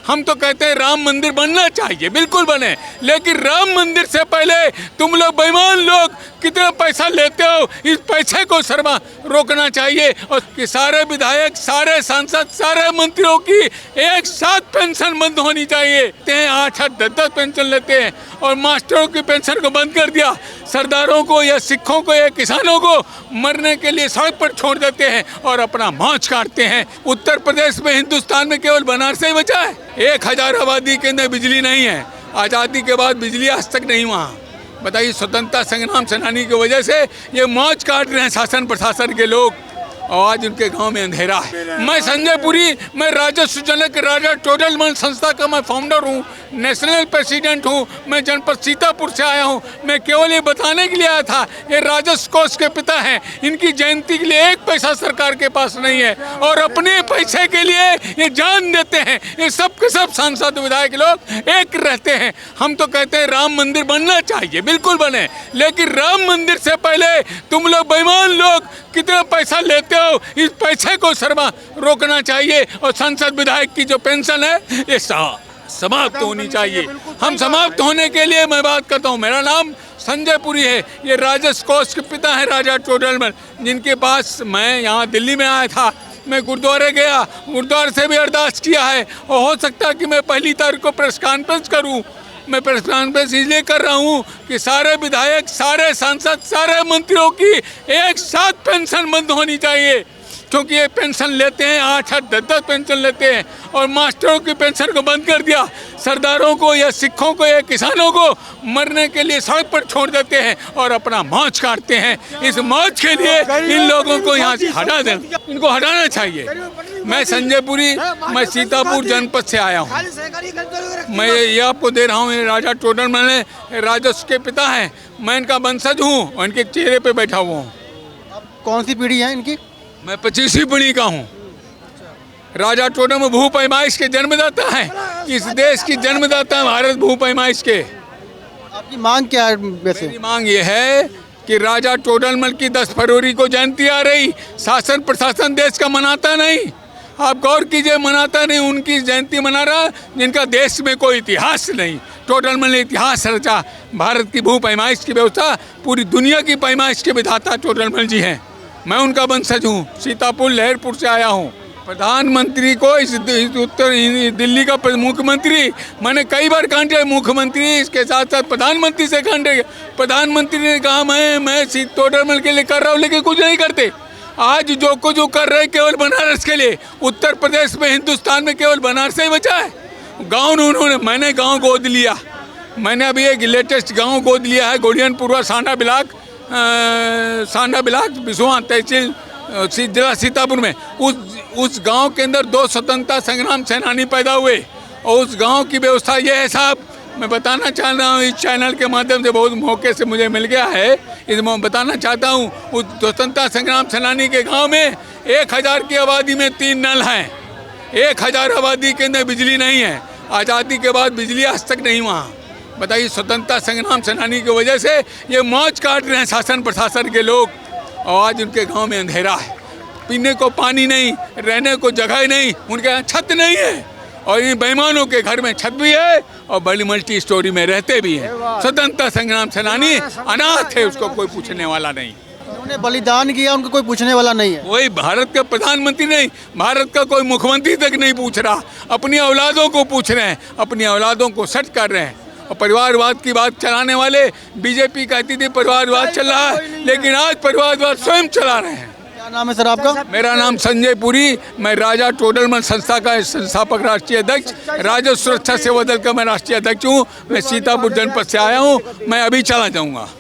हम तो कहते हैं राम मंदिर बनना चाहिए, बिल्कुल बने, लेकिन राम मंदिर से पहले तुम लोग बेईमान लोग कितना पैसा लेते हो, इस पैसे को शर्मा रोकना चाहिए। और कि सारे विधायक, सारे सांसद, सारे मंत्रियों की एक साथ पेंशन बंद होनी चाहिए। 8-8, 10-10 पेंशन लेते हैं और मास्टरों की पेंशन को बंद कर दिया। सरदारों को या सिखों को या किसानों को मरने के लिए सड़क पर छोड़ देते हैं और अपना मौज काटते हैं। उत्तर प्रदेश में, हिंदुस्तान में केवल बनारस ही बचा है। 1000 आबादी के अंदर बिजली नहीं है। आज़ादी के बाद बिजली आज तक नहीं वहाँ। बताइए, स्वतंत्रता संग्राम सेनानी की वजह से ये मौज काट रहे हैं शासन प्रशासन के लोग और आज उनके गांव में अंधेरा है। मैं संजय पुरी, मैं राजस्व जनक राजा टोडरमल संस्था का मैं फाउंडर हूँ, नेशनल प्रेसिडेंट हूँ। मैं जनपद सीतापुर से आया हूँ। मैं केवल ये बताने के लिए आया था, ये राजस्व कोष के पिता हैं। इनकी जयंती के लिए 1 पैसा सरकार के पास नहीं है और अपने पैसे के लिए ये जान देते हैं। ये सब के सब सांसद विधायक लोग एक रहते हैं। हम तो कहते हैं राम मंदिर बनना चाहिए, बिल्कुल बने, लेकिन राम मंदिर से पहले तुम लोग बेईमान लोग कितना पैसा लेते हो, इस पैसे को शर्मा रोकना चाहिए। और सांसद विधायक की जो पेंशन है ये समाप्त होनी चाहिए। हम समाप्त होने के लिए मैं बात करता हूँ। मेरा नाम संजय पुरी है। ये राजस्व कोष के पिता है राजा टोडरमल, जिनके पास मैं यहाँ दिल्ली में आया था। मैं गुरुद्वारे गया, गुरुद्वारे से भी अरदास किया है और हो सकता है कि मैं 1 तारीख को प्रेस कॉन्फ्रेंस करूँ। मैं प्रेस कॉन्फ्रेंस इसलिए कर रहा हूँ कि सारे विधायक, सारे सांसद, सारे मंत्रियों की एक साथ पेंशन बंद होनी चाहिए, क्योंकि ये पेंशन लेते हैं 8-8, 10-10 पेंशन लेते हैं और मास्टरों की पेंशन को बंद कर दिया। सरदारों को या सिखों को या किसानों को मरने के लिए सड़क पर छोड़ देते हैं और अपना मौज काटते हैं। इस मौज के लिए इन लोगों को यहाँ से हटा दें, इनको हटाना चाहिए। मैं संजय पुरी, मैं सीतापुर जनपद से आया हूँ। मैं ये आपको दे रहा हूँ, ये राजा टोडरमल राजस्व के पिता हैं। मैं इनका वंशज हूँ और इनके चेहरे पे बैठा हुआ हूँ। कौन सी पीढ़ी है इनकी? मैं 25वीं पीढ़ी का हूँ। राजा टोडरमल भूपैमाइश के जन्मदाता है। इस देश की जन्मदाता है भारत भूपैमाइश के। आपकी मांग क्या है वैसे? मेरी मांग ये है कि राजा टोडरमल की 10 फरवरी को जयंती आ रही, शासन प्रशासन देश का मनाता नहीं। आप गौर कीजिए, मनाता नहीं। उनकी जयंती मना रहा जिनका देश में कोई इतिहास नहीं। टोडरमल ने इतिहास रचा। भारत की भूपैमाइश की व्यवस्था, पूरी दुनिया की पैमाइश के विधाता टोडरमल जी हैं। मैं उनका वंशज हूँ। सीतापुर लहरपुर से आया हूँ। प्रधानमंत्री को इस उत्तर दिल्ली का मुख्यमंत्री मैंने कई बार कांटे, मुख्यमंत्री इसके साथ साथ प्रधानमंत्री से कांटे। प्रधानमंत्री ने कहा मैं टोडरमल के लिए कर रहा हूँ, लेकिन कुछ नहीं करते। आज जो कुछ जो कर रहे केवल बनारस के लिए। उत्तर प्रदेश में, हिंदुस्तान में केवल बनारस ही बचा है। गाँव उन्होंने, मैंने गाँव गोद लिया। मैंने अभी एक लेटेस्ट गाँव गोद लिया है, गोडियनपुरा सांडा बिलाक बिसवा तहसील जिला सीतापुर में। उस गांव के अंदर 2 स्वतंत्रता संग्राम सेनानी पैदा हुए और उस गांव की व्यवस्था ये है साहब। मैं बताना चाह रहा हूँ, इस चैनल के माध्यम से बहुत मौके से मुझे मिल गया है, इसमें बताना चाहता हूँ। उस स्वतंत्रता संग्राम सेनानी के गाँव में 1000 की आबादी में 3 नल हैं। 1000 आबादी के अंदर बिजली नहीं है। आज़ादी के बाद बिजली आज तक नहीं वहाँ। बताइए, स्वतंत्रता संग्राम सेनानी की वजह से ये मौज काट रहे हैं शासन प्रशासन के लोग और आज उनके गांव में अंधेरा है। पीने को पानी नहीं, रहने को जगह नहीं, उनके यहाँ छत नहीं है और इन बेईमानों के घर में छत भी है और बड़ी मल्टी स्टोरी में रहते भी हैं। स्वतंत्रता संग्राम सेनानी अनाथ है, उसको कोई पूछने वाला नहीं। उन्होंने बलिदान किया, उनको कोई पूछने वाला नहीं है। वही भारत का प्रधानमंत्री नहीं, भारत का कोई मुख्यमंत्री तक नहीं पूछ रहा। अपनी औलादों को पूछ रहे हैं, अपनी औलादों को सेट कर रहे हैं। और परिवारवाद की बात चलाने वाले, बीजेपी कहती थी परिवारवाद चल रहा है, लेकिन आज परिवारवाद स्वयं चला रहे हैं। क्या नाम है सर आपका? मेरा नाम संजय पुरी। मैं राजा टोडरमल संस्था का संस्थापक राष्ट्रीय अध्यक्ष, राजस्व सुरक्षा सेवा दल का मैं राष्ट्रीय अध्यक्ष हूँ। मैं सीतापुर जनपद से आया हूँ। मैं अभी चला जाऊँगा।